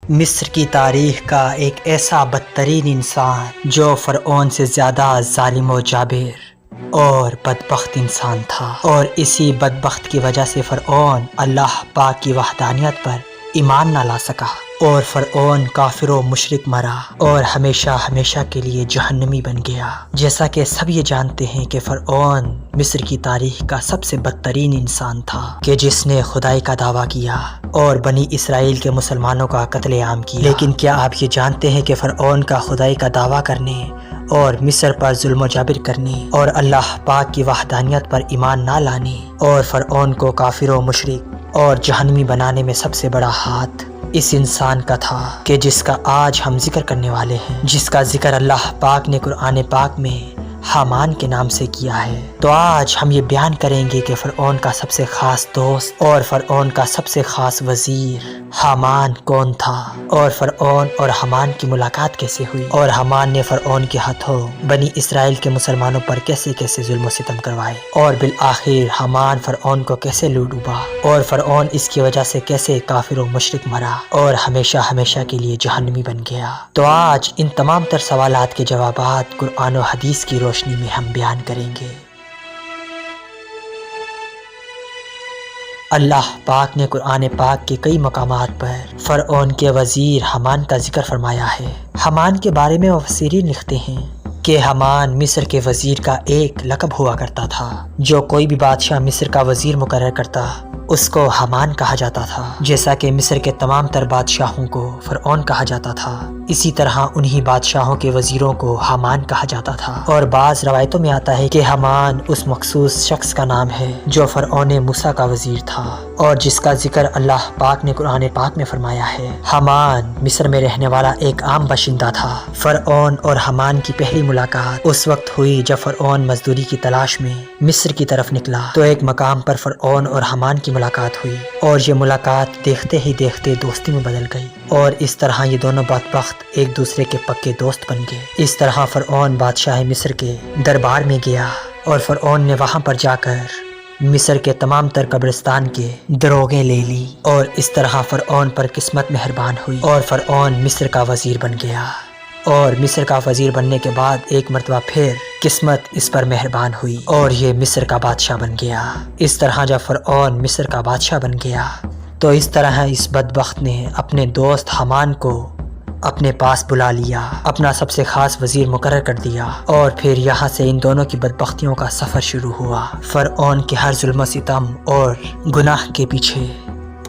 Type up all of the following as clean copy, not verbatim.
مصر کی تاریخ کا ایک ایسا بدترین انسان جو فرعون سے زیادہ ظالم و جابر اور بدبخت انسان تھا، اور اسی بدبخت کی وجہ سے فرعون اللہ پاک کی وحدانیت پر ایمان نہ لا سکا، اور فرعون کافر و مشرک مرا اور ہمیشہ ہمیشہ کے لیے جہنمی بن گیا۔ جیسا کہ سب یہ جانتے ہیں کہ فرعون مصر کی تاریخ کا سب سے بدترین انسان تھا کہ جس نے خدائی کا دعویٰ کیا اور بنی اسرائیل کے مسلمانوں کا قتل عام کیا۔ لیکن کیا آپ یہ جانتے ہیں کہ فرعون کا خدائی کا دعویٰ کرنے اور مصر پر ظلم و جابر کرنے اور اللہ پاک کی وحدانیت پر ایمان نہ لانے اور فرعون کو کافر و مشرک اور جہنمی بنانے میں سب سے بڑا ہاتھ اس انسان کا تھا کہ جس کا آج ہم ذکر کرنے والے ہیں، جس کا ذکر اللہ پاک نے قرآن پاک میں حامان کے نام سے کیا ہے۔ تو آج ہم یہ بیان کریں گے کہ فرعون کا سب سے خاص دوست اور فرعون کا سب سے خاص وزیر حامان کون تھا، اور فرعون اور حامان کی ملاقات کیسے ہوئی، اور حامان نے فرعون کے ہاتھوں بنی اسرائیل کے مسلمانوں پر کیسے کیسے ظلم و ستم کروائے، اور بالآخر حامان فرعون کو کیسے لوٹ ڈوبا، اور فرعون اس کی وجہ سے کیسے کافر و مشرک مرا اور ہمیشہ ہمیشہ کے لیے جہنمی بن گیا۔ تو آج ان تمام تر سوالات کے جوابات قرآن و حدیث کی روشنی میں ہم بیان کریں گے۔ اللہ پاک نے قرآن پاک کے کئی مقامات پر فرعون کے وزیر حامان کا ذکر فرمایا ہے۔ حامان کے بارے میں مفسرین لکھتے ہیں کہ حامان مصر کے وزیر کا ایک لقب ہوا کرتا تھا۔ جو کوئی بھی بادشاہ مصر کا وزیر مقرر کرتا اس کو حامان کہا جاتا تھا، جیسا کہ مصر کے تمام تر بادشاہوں کو فرعون کہا جاتا تھا، اسی طرح انہی بادشاہوں کے وزیروں کو حامان کہا جاتا تھا۔ اور بعض روایتوں میں آتا ہے کہ حامان اس مخصوص شخص کا نام ہے جو فرعون موسیٰ کا وزیر تھا اور جس کا ذکر اللہ پاک نے قرآن پاک میں فرمایا ہے۔ حامان مصر میں رہنے والا ایک عام باشندہ تھا۔ فرعون اور حامان کی پہلی ملاقات اس وقت ہوئی جب فرعون مزدوری کی تلاش میں مصر کی طرف نکلا، تو ایک مقام پر فرعون اور حامان کی ملاقات ہوئی، اور یہ ملاقات دیکھتے ہی دیکھتے دوستی میں بدل گئی، اور اس طرح یہ دونوں بدبخت ایک دوسرے کے پکے دوست بن گئے۔ اس طرح فرعون بادشاہ مصر کے دربار میں گیا، اور فرعون نے وہاں پر جا کر مصر کے تمام تر قبرستان کے دروگیں لے لی، اور اس طرح فرعون پر قسمت مہربان ہوئی اور فرعون مصر کا وزیر بن گیا۔ اور مصر کا وزیر بننے کے بعد ایک مرتبہ پھر قسمت اس پر مہربان ہوئی اور یہ مصر کا بادشاہ بن گیا۔ اس طرح جب فرعون مصر کا بادشاہ بن گیا تو اس طرح اس بدبخت نے اپنے دوست حامان کو اپنے پاس بلا لیا، اپنا سب سے خاص وزیر مقرر کر دیا، اور پھر یہاں سے ان دونوں کی بدبختیوں کا سفر شروع ہوا۔ فرعون کے ہر ظلم و ستم اور گناہ کے پیچھے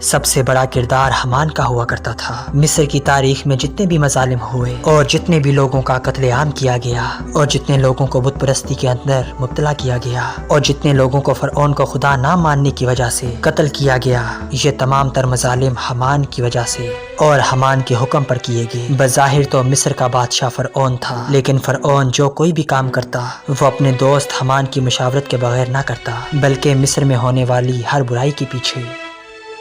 سب سے بڑا کردار حامان کا ہوا کرتا تھا۔ مصر کی تاریخ میں جتنے بھی مظالم ہوئے اور جتنے بھی لوگوں کا قتل عام کیا گیا اور جتنے لوگوں کو بت پرستی کے اندر مبتلا کیا گیا اور جتنے لوگوں کو فرعون کو خدا نہ ماننے کی وجہ سے قتل کیا گیا، یہ تمام تر مظالم حامان کی وجہ سے اور حامان کے حکم پر کیے گئے۔ بظاہر تو مصر کا بادشاہ فرعون تھا، لیکن فرعون جو کوئی بھی کام کرتا وہ اپنے دوست حامان کی مشاورت کے بغیر نہ کرتا، بلکہ مصر میں ہونے والی ہر برائی کے پیچھے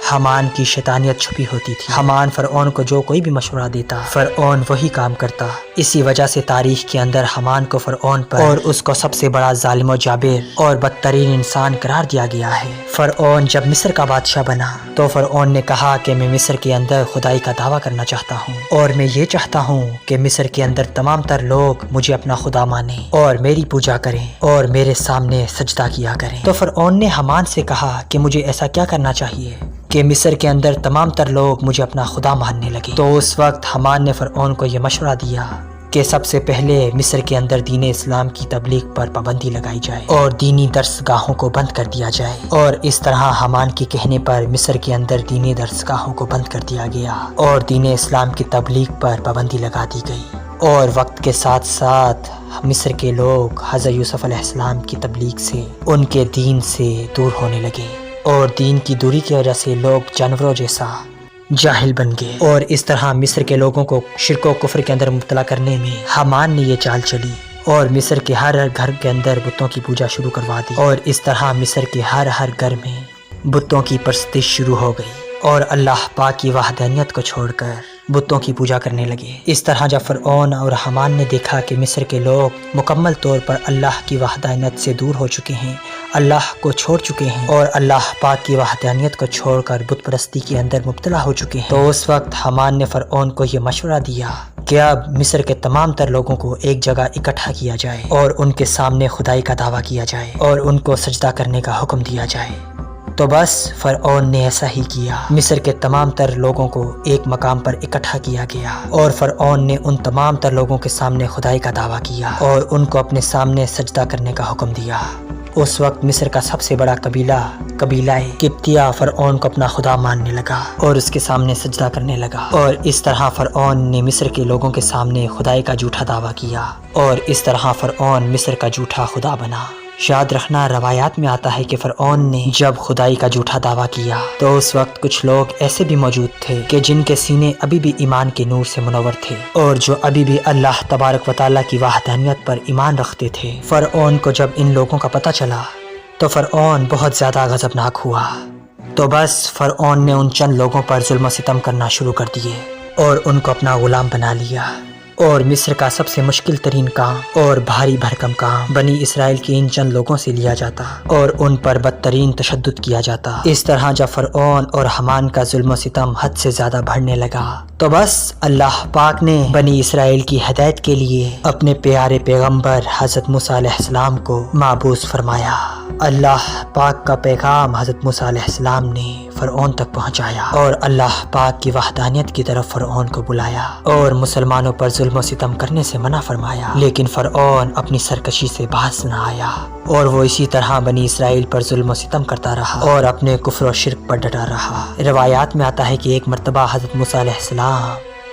حامان کی شیطانیت چھپی ہوتی تھی۔ حامان فرعون کو جو کوئی بھی مشورہ دیتا فرعون وہی کام کرتا۔ اسی وجہ سے تاریخ کے اندر حامان کو فرعون پر اور اس کو سب سے بڑا ظالم و جابر اور بدترین انسان قرار دیا گیا ہے۔ فرعون جب مصر کا بادشاہ بنا تو فرعون نے کہا کہ میں مصر کے اندر خدائی کا دعویٰ کرنا چاہتا ہوں، اور میں یہ چاہتا ہوں کہ مصر کے اندر تمام تر لوگ مجھے اپنا خدا مانیں اور میری پوجا کریں اور میرے سامنے سجدہ کیا کریں۔ تو فرعون نے حامان سے کہا کہ مجھے ایسا کیا کرنا چاہیے کہ مصر کے اندر تمام تر لوگ مجھے اپنا خدا ماننے لگے۔ تو اس وقت حامان نے فرعون کو یہ مشورہ دیا کہ سب سے پہلے مصر کے اندر دین اسلام کی تبلیغ پر پابندی لگائی جائے اور دینی درسگاہوں کو بند کر دیا جائے، اور اس طرح حامان کے کہنے پر مصر کے اندر دینی درسگاہوں کو بند کر دیا گیا اور دین اسلام کی تبلیغ پر پابندی لگا دی گئی، اور وقت کے ساتھ ساتھ مصر کے لوگ حضرت یوسف علیہ السلام کی تبلیغ سے ان کے دین سے دور ہونے لگے، اور دین کی دوری کی وجہ سے لوگ جانوروں جیسا جاہل بن گئے، اور اس طرح مصر کے لوگوں کو شرک و کفر کے اندر مبتلا کرنے میں حامان نے یہ چال چلی اور مصر کے ہر گھر کے اندر بتوں کی پوجا شروع کروا دی، اور اس طرح مصر کے ہر گھر میں بتوں کی پرستش شروع ہو گئی، اور اللہ پاک کی وحدانیت کو چھوڑ کر بتوں کی پوجا کرنے لگے۔ اس طرح جب فرعون اور حامان نے دیکھا کہ مصر کے لوگ مکمل طور پر اللہ کی وحدانیت سے دور ہو چکے ہیں، اللہ کو چھوڑ چکے ہیں اور اللہ پاک کی وحدانیت کو چھوڑ کر بت پرستی کے اندر مبتلا ہو چکے ہیں، تو اس وقت حامان نے فرعون کو یہ مشورہ دیا کہ اب مصر کے تمام تر لوگوں کو ایک جگہ اکٹھا کیا جائے اور ان کے سامنے خدائی کا دعویٰ کیا جائے اور ان کو سجدہ کرنے کا حکم دیا جائے۔ تو بس فرعون نے ایسا ہی کیا۔ مصر کے تمام تر لوگوں کو ایک مقام پر اکٹھا کیا گیا اور فرعون نے ان تمام تر لوگوں کے سامنے خدائی کا دعویٰ کیا اور ان کو اپنے سامنے سجدہ کرنے کا حکم دیا۔ اس وقت مصر کا سب سے بڑا قبیلہ قبطیہ فرعون کو اپنا خدا ماننے لگا اور اس کے سامنے سجدہ کرنے لگا، اور اس طرح فرعون نے مصر کے لوگوں کے سامنے خدائی کا جھوٹا دعویٰ کیا اور اس طرح فرعون مصر کا جھوٹا خدا بنا۔ یاد رکھنا، روایات میں آتا ہے کہ فرعون نے جب خدائی کا جھوٹا دعویٰ کیا تو اس وقت کچھ لوگ ایسے بھی موجود تھے کہ جن کے سینے ابھی بھی ایمان کے نور سے منور تھے اور جو ابھی بھی اللہ تبارک و تعالیٰ کی وحدانیت پر ایمان رکھتے تھے۔ فرعون کو جب ان لوگوں کا پتہ چلا تو فرعون بہت زیادہ غضبناک ہوا، تو بس فرعون نے ان چند لوگوں پر ظلم و ستم کرنا شروع کر دیے اور ان کو اپنا غلام بنا لیا، اور مصر کا سب سے مشکل ترین کام اور بھاری بھرکم کام بنی اسرائیل کے ان چند لوگوں سے لیا جاتا اور ان پر بدترین تشدد کیا جاتا۔ اس طرح جب فرعون اور حامان کا ظلم و ستم حد سے زیادہ بڑھنے لگا تو بس اللہ پاک نے بنی اسرائیل کی ہدایت کے لیے اپنے پیارے پیغمبر حضرت موسیٰ علیہ السلام کو مبعوث فرمایا۔ اللہ پاک کا پیغام حضرت موسیٰ علیہ السلام نے فرعون تک پہنچایا اور اللہ پاک کی وحدانیت کی طرف فرعون کو بلایا اور مسلمانوں پر ظلم و ستم کرنے سے منع فرمایا، لیکن فرعون اپنی سرکشی سے باز نہ آیا اور وہ اسی طرح بنی اسرائیل پر ظلم و ستم کرتا رہا اور اپنے کفر و شرک پر ڈٹا رہا۔ روایات میں آتا ہے کہ ایک مرتبہ حضرت موسیٰ علیہ السلام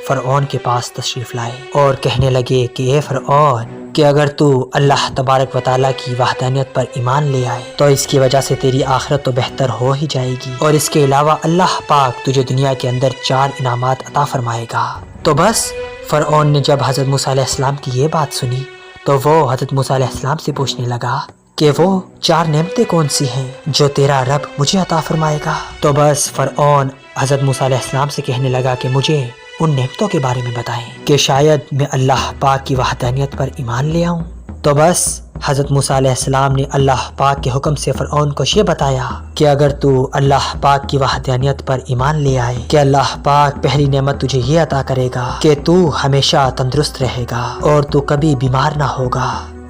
فرعون کے پاس تشریف لائے اور کہنے لگے کہ اے فرعون، کہ اگر تو اللہ تبارک و تعالیٰ کی وحدانیت پر ایمان لے آئے تو اس کی وجہ سے تیری آخرت تو بہتر ہو ہی جائے گی، اور اس کے علاوہ اللہ پاک تجھے دنیا کے اندر 4 انعامات عطا فرمائے گا۔ تو بس فرعون نے جب حضرت موسیٰ علیہ السلام کی یہ بات سنی تو وہ حضرت موسیٰ علیہ السلام سے پوچھنے لگا کہ وہ 4 نعمتیں کون سی ہیں جو تیرا رب مجھے عطا فرمائے گا۔ تو بس فرعون حضرت موسیٰ علیہ السلام سے کہنے لگا کہ مجھے ان نعمتوں کے بارے میں بتائیں کہ شاید میں اللہ پاک کی وحدانیت پر ایمان لے آؤں۔ تو بس حضرت موسیٰ علیہ السلام نے اللہ پاک کے حکم سے فرعون کو یہ بتایا کہ اگر تو اللہ پاک کی وحدانیت پر ایمان لے آئے کہ اللہ پاک پہلی نعمت تجھے یہ عطا کرے گا کہ تو ہمیشہ تندرست رہے گا اور تو کبھی بیمار نہ ہوگا،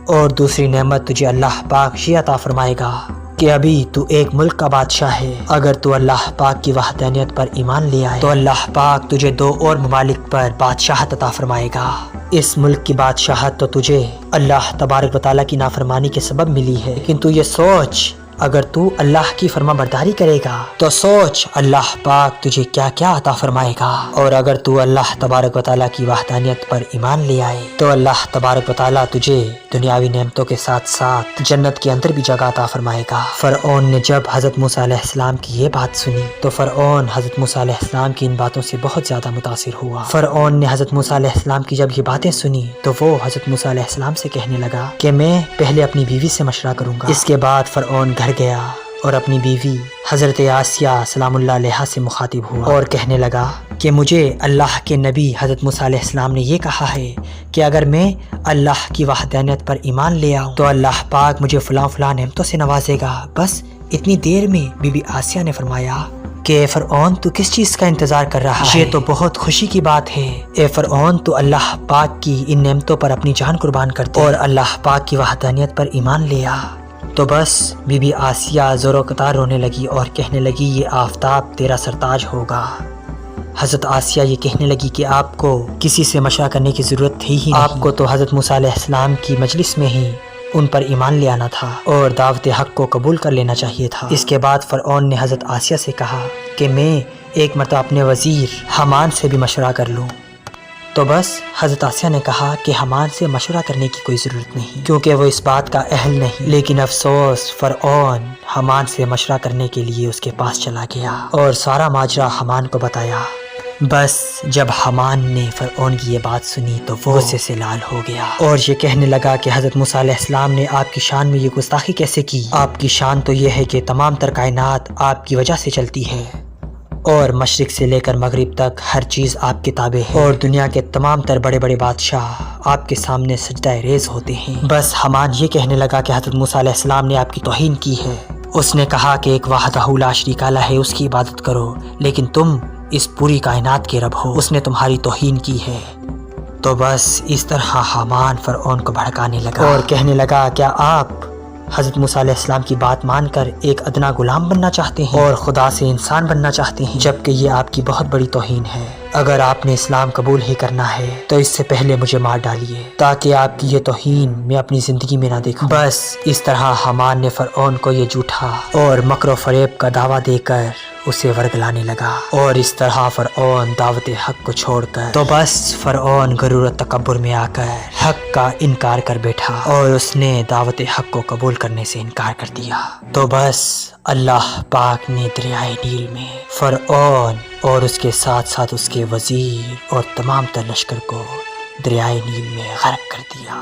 اور دوسری نعمت تجھے اللہ پاک یہ عطا فرمائے گا کہ ابھی تو ایک ملک کا بادشاہ ہے۔ اگر تو اللہ پاک کی وحدانیت پر ایمان لے آئے تو اللہ پاک تجھے 2 اور ممالک پر بادشاہت عطا فرمائے گا۔ اس ملک کی بادشاہت تو تجھے اللہ تبارک و تعالیٰ کی نافرمانی کے سبب ملی ہے، لیکن تو یہ سوچ اگر تو اللہ کی فرما برداری کرے گا تو سوچ اللہ پاک تجھے کیا کیا عطا فرمائے گا، اور اگر تو اللہ تبارک و تعالیٰ کی وحدانیت پر ایمان لے آئے تو اللہ تبارک و تعالیٰ تجھے دنیاوی نعمتوں کے ساتھ ساتھ جنت کے اندر بھی جگہ عطا فرمائے گا۔ فرعون نے جب حضرت موسیٰ علیہ السلام کی یہ بات سنی تو فرعون حضرت موسیٰ علیہ السلام کی ان باتوں سے بہت زیادہ متاثر ہوا۔ فرعون نے حضرت موسیٰ علیہ السلام کی جب یہ باتیں سنی تو وہ حضرت موسیٰ علیہ السلام سے کہنے لگا کہ میں پہلے اپنی بیوی سے مشورہ کروں گا۔ اس کے بعد فرعون گھر گیا اور اپنی بیوی حضرت آسیہ سلام اللہ علیہا سے مخاطب ہوا اور کہنے لگا کہ مجھے اللہ کے نبی حضرت موسیٰ علیہ السلام نے یہ کہا ہے کہ اگر میں اللہ کی وحدانیت پر ایمان لے آؤں تو اللہ پاک مجھے فلاں فلاں نعمتوں سے نوازے گا۔ بس اتنی دیر میں بی بی آسیہ نے فرمایا کہ فرعون تو کس چیز کا انتظار کر رہا ہے؟ یہ تو بہت خوشی کی بات ہے۔ اے فرعون، تو اللہ پاک کی ان نعمتوں پر اپنی جان قربان کرتے اور اللہ پاک کی وحدانیت پر ایمان لے آ۔ تو بس بی بی آسیہ زور و قطار رونے لگی اور کہنے لگی یہ آفتاب تیرا سرتاج ہوگا۔ حضرت آسیہ یہ کہنے لگی کہ آپ کو کسی سے مشورہ کرنے کی ضرورت تھی ہی نہیں، آپ کو تو حضرت موسیٰ علیہ السلام کی مجلس میں ہی ان پر ایمان لے آنا تھا اور دعوت حق کو قبول کر لینا چاہیے تھا۔ اس کے بعد فرعون نے حضرت آسیہ سے کہا کہ میں ایک مرتبہ اپنے وزیر حامان سے بھی مشورہ کر لوں۔ تو بس حضرت آسیہ نے کہا کہ حامان سے مشورہ کرنے کی کوئی ضرورت نہیں کیونکہ وہ اس بات کا اہل نہیں، لیکن افسوس فرعون حامان سے مشورہ کرنے کے لیے اس کے پاس چلا گیا اور سارا ماجرا حامان کو بتایا۔ بس جب حامان نے فرعون کی یہ بات سنی تو وہ غصے سے لال ہو گیا اور یہ کہنے لگا کہ حضرت موسیٰ علیہ السلام نے آپ کی شان میں یہ گستاخی کیسے کی؟ آپ کی شان تو یہ ہے کہ تمام تر کائنات آپ کی وجہ سے چلتی ہے، اور مشرق سے لے کر مغرب تک ہر چیز آپ کے تابع ہے، اور دنیا کے تمام تر بڑے بڑے بادشاہ آپ کے سامنے سجدہ ریز ہوتے ہیں۔ بس حمان یہ کہنے لگا کہ حضرت موسیٰ علیہ السلام نے آپ کی توہین کی ہے۔ اس نے کہا کہ ایک وحدہ لا شریک لہ ہے، اس کی عبادت کرو، لیکن تم اس پوری کائنات کے رب ہو، اس نے تمہاری توہین کی ہے۔ تو بس اس طرح حامان فرعون کو بھڑکانے لگا اور کہنے لگا کیا آپ حضرت موسیٰ علیہ السلام کی بات مان کر ایک ادنا غلام بننا چاہتے ہیں اور خدا سے انسان بننا چاہتے ہیں، جبکہ یہ آپ کی بہت بڑی توہین ہے۔ اگر آپ نے اسلام قبول ہی کرنا ہے تو اس سے پہلے مجھے مار ڈالیے تاکہ آپ کی یہ توہین میں اپنی زندگی میں نہ دیکھوں۔ بس اس طرح حامان نے فرعون کو یہ جھوٹا اور مکر و فریب کا دعویٰ دے کر اسے ورگلانے لگا، اور اس طرح فرعون دعوت حق کو چھوڑ کر تو بس فرعون غرور و تکبر میں آ کر حق کا انکار کر بیٹھا اور اس نے دعوت حق کو قبول کرنے سے انکار کر دیا۔ تو بس اللہ پاک نے دریائے نیل میں فرعون اور اس کے ساتھ ساتھ اس کے وزیر اور تمام تر لشکر کو دریائے نیل میں غرق کر دیا۔